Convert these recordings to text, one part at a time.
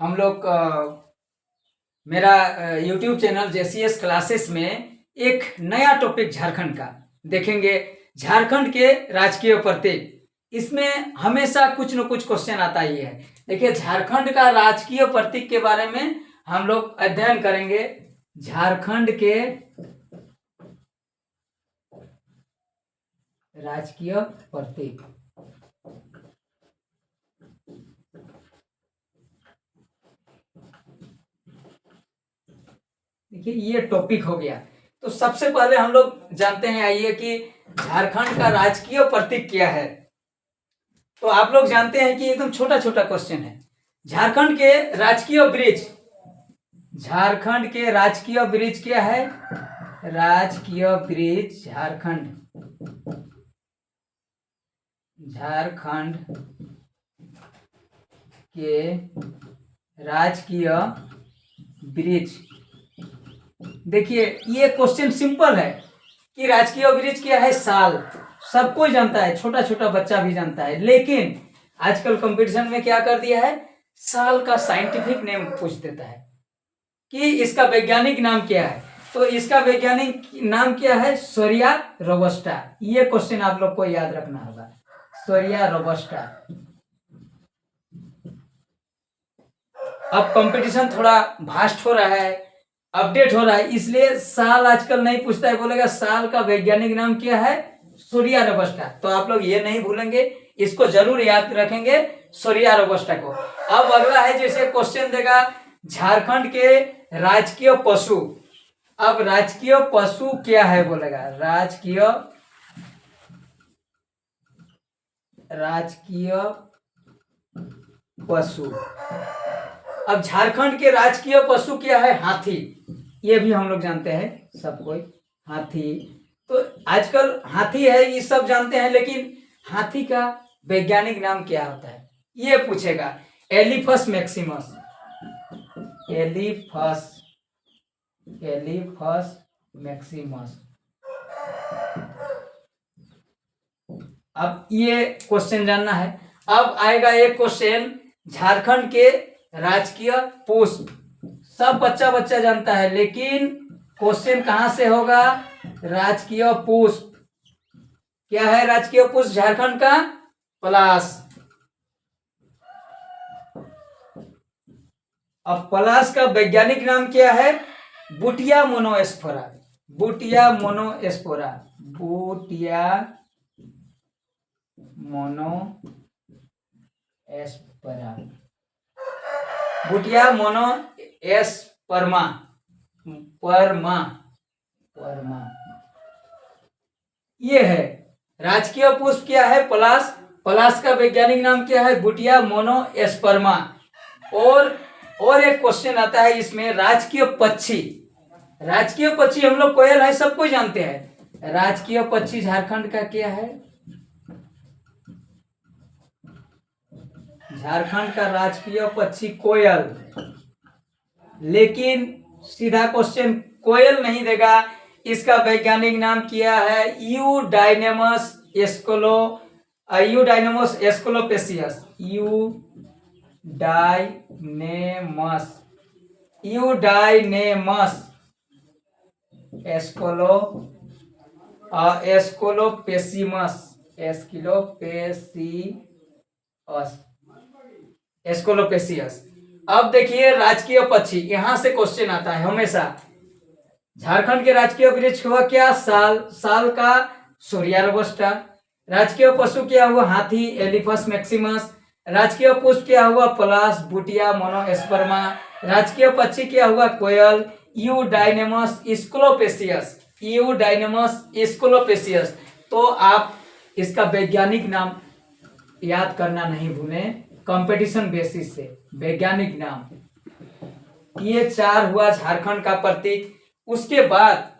हम लोग मेरा यूट्यूब चैनल जेसीएस क्लासेस में एक नया टॉपिक झारखंड का देखेंगे। झारखंड के राजकीय प्रतीक, इसमें हमेशा कुछ न कुछ क्वेश्चन आता ही है। देखिए, झारखंड का राजकीय प्रतीक के बारे में हम लोग अध्ययन करेंगे। झारखंड के राजकीय प्रतीक, देखिए ये टॉपिक हो गया। तो सबसे पहले हम लोग जानते हैं, आइए, कि झारखंड का राजकीय प्रतीक क्या है। तो आप लोग जानते हैं कि एकदम छोटा छोटा क्वेश्चन है। झारखंड के राजकीय ब्रिज, झारखंड के राजकीय ब्रिज क्या है? राजकीय ब्रिज झारखंड के राजकीय ब्रिज। देखिए, ये क्वेश्चन सिंपल है कि राजकीय ब्रिज क्या है। साल सबको जानता है, छोटा छोटा बच्चा भी जानता है, लेकिन आजकल कंपटीशन में क्या कर दिया है, साल का साइंटिफिक नेम पूछ देता है कि इसका वैज्ञानिक नाम क्या है। तो इसका वैज्ञानिक नाम क्या है? सोरिया रोबस्टा। ये क्वेश्चन आप लोग को याद रखना होगा, सोरिया रोबस्टा। अब कंपटीशन थोड़ा भास्ट हो रहा है, अपडेट हो रहा है, इसलिए साल आजकल नहीं पूछता है, बोलेगा साल का वैज्ञानिक नाम क्या है? सोरिया रोबस्टा। तो आप लोग ये नहीं भूलेंगे, इसको जरूर याद रखेंगे, सोरिया रोबस्टा को। अब अगला है, जैसे क्वेश्चन देगा झारखंड के राजकीय पशु। अब राजकीय पशु क्या है बोलेगा, राजकीय पशु। अब झारखंड के राजकीय पशु क्या है? हाथी। ये भी हम लोग जानते हैं, सब कोई, हाथी। तो आजकल हाथी है, ये सब जानते हैं, लेकिन हाथी का वैज्ञानिक नाम क्या होता है ये पूछेगा। Elephas maximus, Elephas maximus. अब ये क्वेश्चन जानना है। अब आएगा एक क्वेश्चन, झारखंड के राजकीय पुष्प। सब बच्चा जानता है, लेकिन क्वेश्चन कहां से होगा? राजकीय पुष्प क्या है? राजकीय पुष्प झारखंड का पलाश। अब पलाश का वैज्ञानिक नाम क्या है? बुटिया मोनोस्पोरा, बुटिया मोनोस्पोरा, बुटिया मोनोस्पोरा, बुटिया मोनोस्पर्मा, परमा। ये है राजकीय पुष्प क्या है? पलाश। पलाश का वैज्ञानिक नाम क्या है? बुटिया मोनोस्पर्मा। और एक क्वेश्चन आता है इसमें, राजकीय पक्षी। राजकीय पक्षी हम लोग कोयल है, सबको जानते हैं। राजकीय पक्षी झारखंड का क्या है? झारखंड का राजकीय पक्षी कोयल। लेकिन सीधा क्वेश्चन कोयल नहीं देगा, इसका वैज्ञानिक नाम क्या है? यूडाइनेमस एस्कोलोपेसियस, यूडाइनेमस एस्कोलोपेसियस। अब देखिए, राजकीय पक्षी, यहां से क्वेश्चन आता है हमेशा। झारखंड के राजकीय वृक्ष हुआ क्या? साल का सोरिया रोबस्टा। राजकीय पशु क्या हुआ? हाथी, एलिफस मैक्सिमस। राजकीय पुष्प क्या हुआ? पलाश, बुटिया मोनोस्पर्मा। राजकीय पक्षी क्या हुआ? कोयल, यूडाइनेमस स्कोलोपेसियस। तो आप इसका वैज्ञानिक नाम याद करना नहीं भूलें, कंपटीशन बेसिस से वैज्ञानिक नाम। ये 4 हुआ झारखंड का प्रतीक। उसके बाद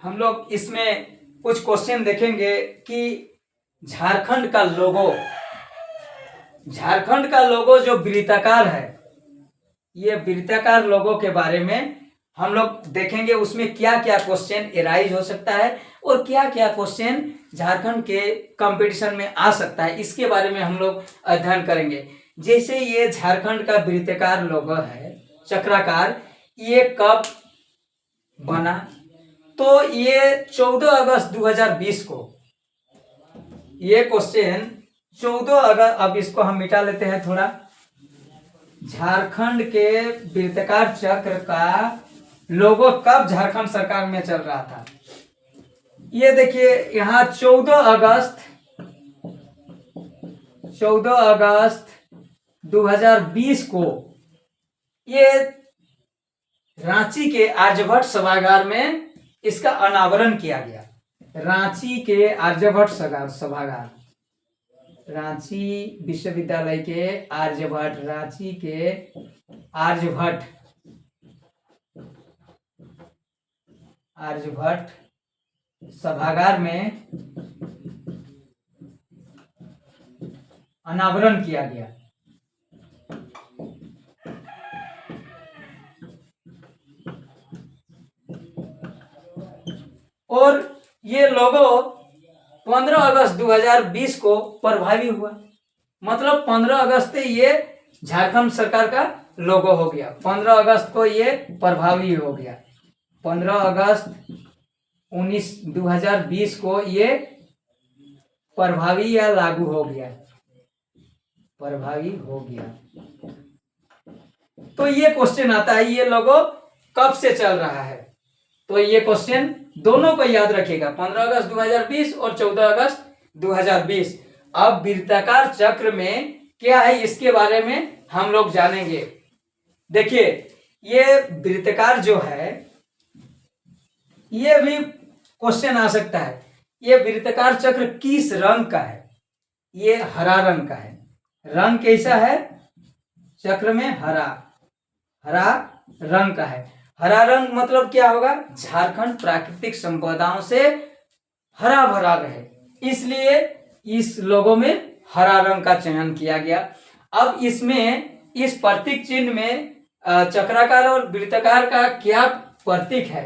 हम लोग इसमें कुछ क्वेश्चन देखेंगे कि झारखंड का लोगो जो वृत्ताकार है, ये वृत्ताकार लोगो के बारे में हम लोग देखेंगे। उसमें क्या क्या क्वेश्चन एराइज हो सकता है और क्या क्या क्वेश्चन झारखंड के कंपटीशन में आ सकता है, इसके बारे में हम लोग अध्ययन करेंगे। जैसे ये झारखंड का वृत्ताकार लोगो है, चक्राकार, ये कब बना? तो ये 14 अगस्त 2020 को, ये क्वेश्चन 14 अगस्त, अब इसको हम मिटा लेते हैं थोड़ा। झारखंड के वृत्ताकार चक्र का लोगो कब झारखंड सरकार में चल रहा था? ये देखिए यहाँ 14 अगस्त 2020 को ये रांची के आर्यभट्ट सभागार में इसका अनावरण किया गया। रांची के आर्यभट्ट सभागार, रांची विश्वविद्यालय के आर्यभट्ट, रांची के आर्यभट्ट सभागार में अनावरण किया गया। और ये लोगो 15 अगस्त 2020 को प्रभावी हुआ। मतलब 15 अगस्त से ये झारखंड सरकार का लोगो हो गया, 15 अगस्त को ये प्रभावी हो गया। 15 अगस्त 2020 को ये प्रभावी या लागू हो गया, प्रभावी हो गया। तो ये क्वेश्चन आता है, ये लोगो कब से चल रहा है? तो ये क्वेश्चन दोनों को याद रखिएगा, 15 अगस्त 2020 और 14 अगस्त 2020। अब वृत्ताकार चक्र में क्या है इसके बारे में हम लोग जानेंगे। देखिए ये वृत्ताकार जो है, ये भी क्वेश्चन आ सकता है, ये वृत्ताकार चक्र किस रंग का है? ये हरा रंग का है। रंग कैसा है? चक्र में हरा रंग का है। हरा रंग मतलब क्या होगा? झारखंड प्राकृतिक संपदाओं से हरा भरा रहे, इसलिए इस लोगो में हरा रंग का चयन किया गया। अब इसमें इस प्रतीक चिन्ह में चक्राकार और वृत्ताकार का क्या प्रतीक है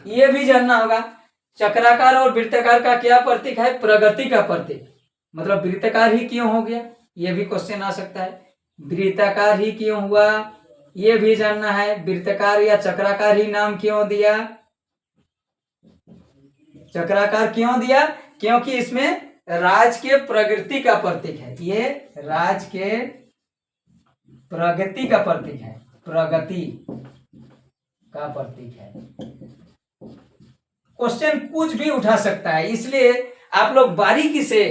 ये भी जानना होगा। चक्राकार और वृत्ताकार का क्या प्रतीक है? प्रगति का प्रतीक। मतलब वृत्ताकार ही क्यों हो गया, ये भी क्वेश्चन आ सकता है। वृत्ताकार ही क्यों हुआ ये भी जानना है। वृत्ताकार या चक्राकार ही नाम क्यों दिया? चक्राकार क्यों दिया? क्योंकि इसमें राज के प्रगति का प्रतीक है। ये राज के प्रगति का प्रतीक है, प्रगति का प्रतीक है। क्वेश्चन कुछ भी उठा सकता है, इसलिए आप लोग बारीकी से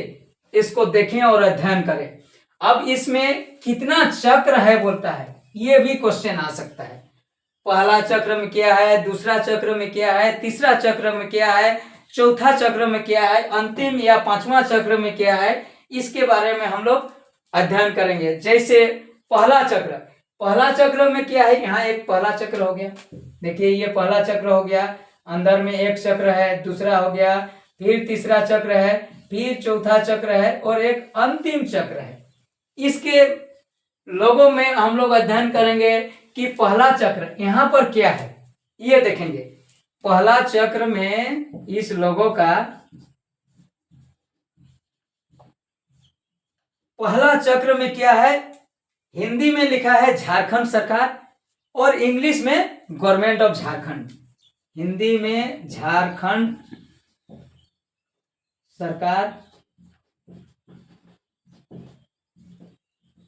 इसको देखें और अध्ययन करें। अब इसमें कितना चक्र है बोलता है, ये भी क्वेश्चन आ सकता है। पहला चक्र में क्या है, दूसरा चक्र में क्या है, तीसरा चक्र में क्या है, चौथा चक्र में क्या है, अंतिम या पांचवा चक्र में क्या है, इसके बारे में हम लोग अध्ययन करेंगे। जैसे पहला चक्र में क्या है, यहाँ एक पहला चक्र हो गया, देखिए ये पहला चक्र हो गया, अंदर में एक चक्र है, दूसरा हो गया, फिर तीसरा चक्र है, फिर चौथा चक्र है और एक अंतिम चक्र है। इसके लोगों में हम लोग अध्ययन करेंगे कि पहला चक्र यहाँ पर क्या है, ये देखेंगे। पहला चक्र में इस लोगों का पहला चक्र में क्या है, हिंदी में लिखा है झारखंड सरकार और इंग्लिश में गवर्नमेंट ऑफ झारखंड। हिंदी में झारखंड सरकार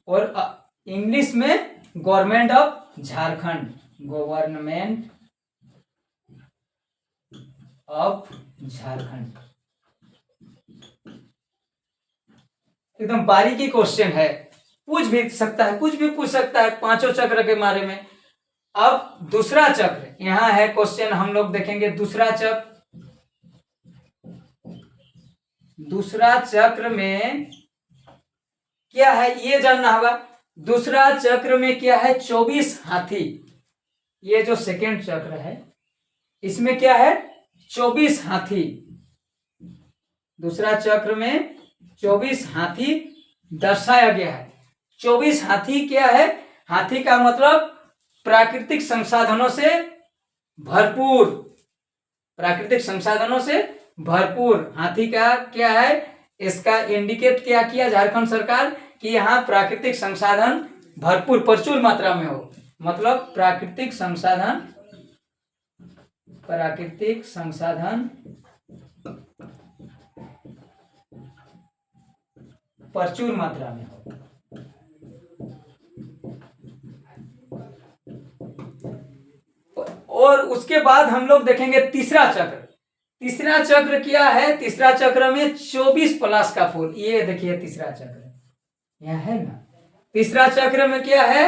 और इंग्लिश में government of Jharkhand, government of Jharkhand. एकदम बारीकी क्वेश्चन है, पूछ भी सकता है, कुछ भी पूछ सकता है पांचों चक्र के बारे में। अब दूसरा चक्र यहां है क्वेश्चन, हम लोग देखेंगे दूसरा चक्र में क्या है ये जानना होगा। दूसरा चक्र में क्या है, 24 हाथी। ये जो सेकेंड चक्र है इसमें क्या है, 24 हाथी। दूसरा चक्र में 24 हाथी दर्शाया गया है। 24 हाथी क्या है, हाथी का मतलब प्राकृतिक संसाधनों से भरपूर, प्राकृतिक संसाधनों से भरपूर हाथी का क्या है, इसका इंडिकेट क्या किया झारखंड सरकार कि कि यहाँ प्राकृतिक संसाधन भरपूर प्रचुर मात्रा में हो, मतलब प्राकृतिक संसाधन प्रचुर मात्रा में हो। और उसके बाद हम लोग देखेंगे तीसरा चक्र। तीसरा चक्र क्या है? तीसरा चक्र में 24 प्लस का फूल। ये देखिए तीसरा चक्र यहाँ है ना। तीसरा चक्र में क्या है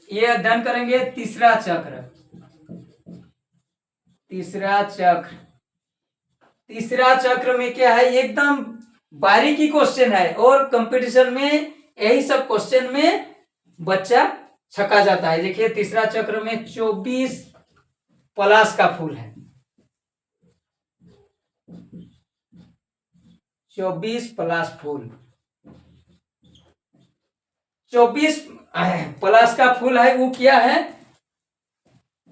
ये अध्ययन करेंगे। तीसरा चक्र में क्या है, एकदम बारीकी क्वेश्चन है और कंपटीशन में यही सब क्वेश्चन में बच्चा छका जाता है। देखिए तीसरा चक्र में 24 प्लस का फूल है। 24 प्लस फूल, 24 प्लस का फूल है। वो क्या है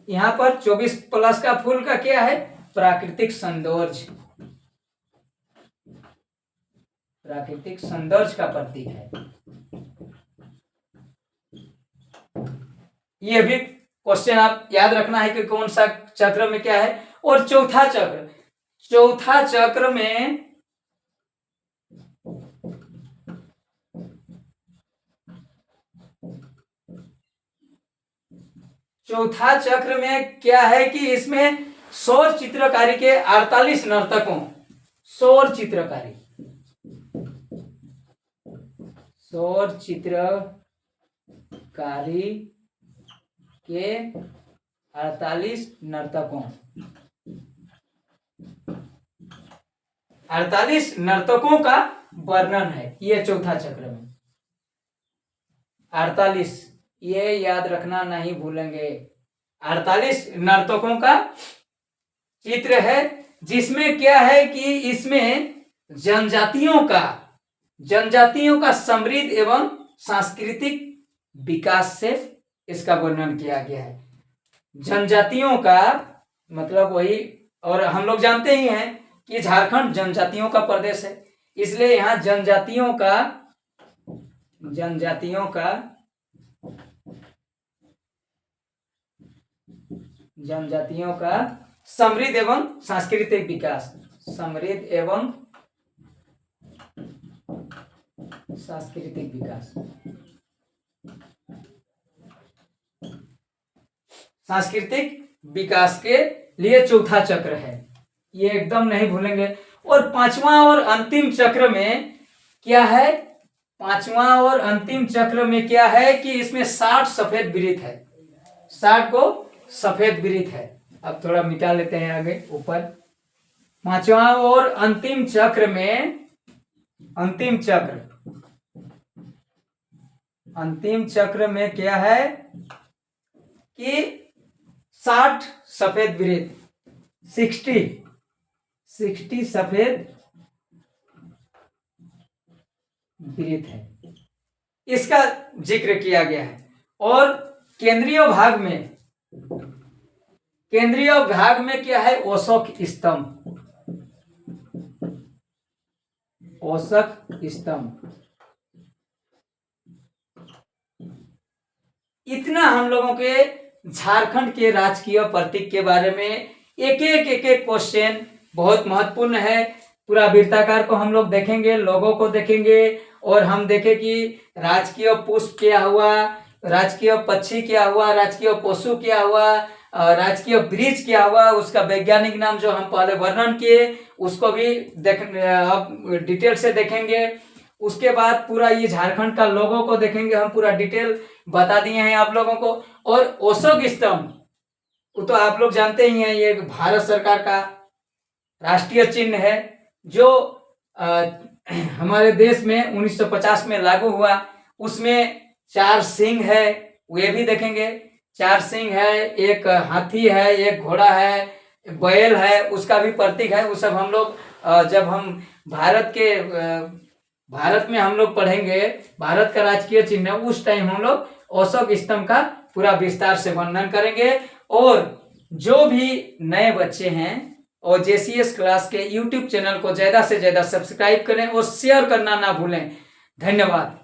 यहाँ पर 24 प्लस का फूल का क्या है? प्राकृतिक सौंदर्य, प्राकृतिक सौंदर्य का प्रतीक है। ये भी क्वेश्चन आप याद रखना है कि कौन सा चक्र में क्या है। और चौथा चक्र में क्या है कि इसमें सौर चित्रकारी के 48 नर्तकों, सौर चित्रकारी के 48 नर्तकों, 48 नर्तकों का वर्णन है ये चौथा चक्र में। 48 ये याद रखना नहीं भूलेंगे। 48 नर्तकों का चित्र है, जिसमें क्या है कि इसमें जनजातियों का समृद्ध एवं सांस्कृतिक विकास से इसका वर्णन किया गया है। जनजातियों का मतलब वही, और हम लोग जानते ही हैं कि झारखंड जनजातियों का प्रदेश है, इसलिए यहाँ जनजातियों का समृद्ध एवं सांस्कृतिक विकास, सांस्कृतिक विकास के लिए चौथा चक्र है, ये एकदम नहीं भूलेंगे। और पांचवा और अंतिम चक्र में क्या है? पांचवा और अंतिम चक्र में क्या है कि इसमें 60 सफेद वृत्त है। 60 को सफेद वृत्त है। अब थोड़ा मिटा लेते हैं आगे ऊपर। पांचवा और अंतिम चक्र में क्या है कि 60 सफेद वृत्त, 60 सफेद वृत्त है, इसका जिक्र किया गया है। और केंद्रीय भाग में क्या है? अशोक स्तंभ। इतना हम लोगों के झारखंड के राजकीय प्रतीक के बारे में एक एक क्वेश्चन बहुत महत्वपूर्ण है। पूरा वृत्ताकार को हम लोग देखेंगे, लोगों को देखेंगे, और हम देखें कि राजकीय पुष्प क्या हुआ, राजकीय पक्षी क्या हुआ, राजकीय पशु क्या हुआ, राजकीय वृक्ष क्या हुआ, उसका वैज्ञानिक नाम जो हम पहले वर्णन किए उसको भी डिटेल से देखेंगे। उसके बाद पूरा ये झारखंड का लोगों को देखेंगे, हम पूरा डिटेल बता दिए हैं आप लोगों को। और अशोक स्तंभ वो तो आप लोग जानते ही हैं, ये भारत सरकार का राष्ट्रीय चिन्ह है, जो हमारे देश में 1950 में लागू हुआ। उसमें 4 सिंह है, वे भी देखेंगे। 4 सिंह है, एक हाथी है, एक घोड़ा है, बैल है, उसका भी प्रतीक है। वो सब हम लोग जब हम भारत में हम लोग पढ़ेंगे, भारत का राजकीय चिन्ह, उस टाइम हम लोग अशोक स्तंभ का पूरा विस्तार से वर्णन करेंगे। और जो भी नए बच्चे हैं और JCS क्लास के YouTube चैनल को ज़्यादा से ज़्यादा सब्सक्राइब करें और शेयर करना ना भूलें। धन्यवाद।